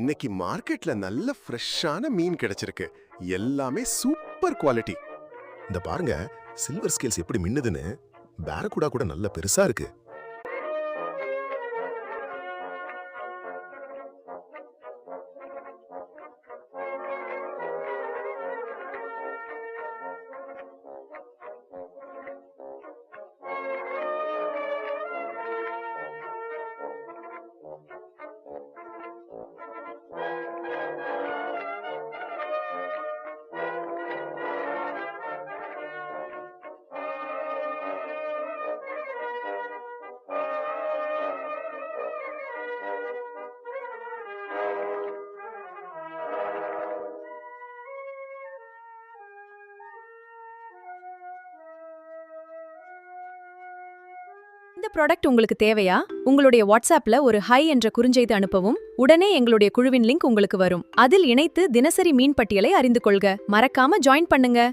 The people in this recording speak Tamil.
இன்னைக்கு மார்க்கெட்ல நல்ல ஃப்ரெஷ்ஷான மீன் கிடைச்சிருக்கு. எல்லாமே சூப்பர் குவாலிட்டி. இந்த பாருங்க, சில்வர் ஸ்கேல்ஸ் எப்படி மின்னுதுன்னு. பேரகுடா கூட நல்ல பெருசா இருக்கு. இந்த ப்ராடக்ட் உங்களுக்கு தேவையா? உங்களுடைய வாட்ஸ்அப்ல ஒரு ஹை என்ற குறுஞ்செய்தி அனுப்பவும். உடனே எங்களுடைய குழுவின் லிங்க் உங்களுக்கு வரும். அதில் இணைத்து தினசரி மீன் பட்டியலை அறிந்து கொள்க. மறக்காம ஜாயின் பண்ணுங்க.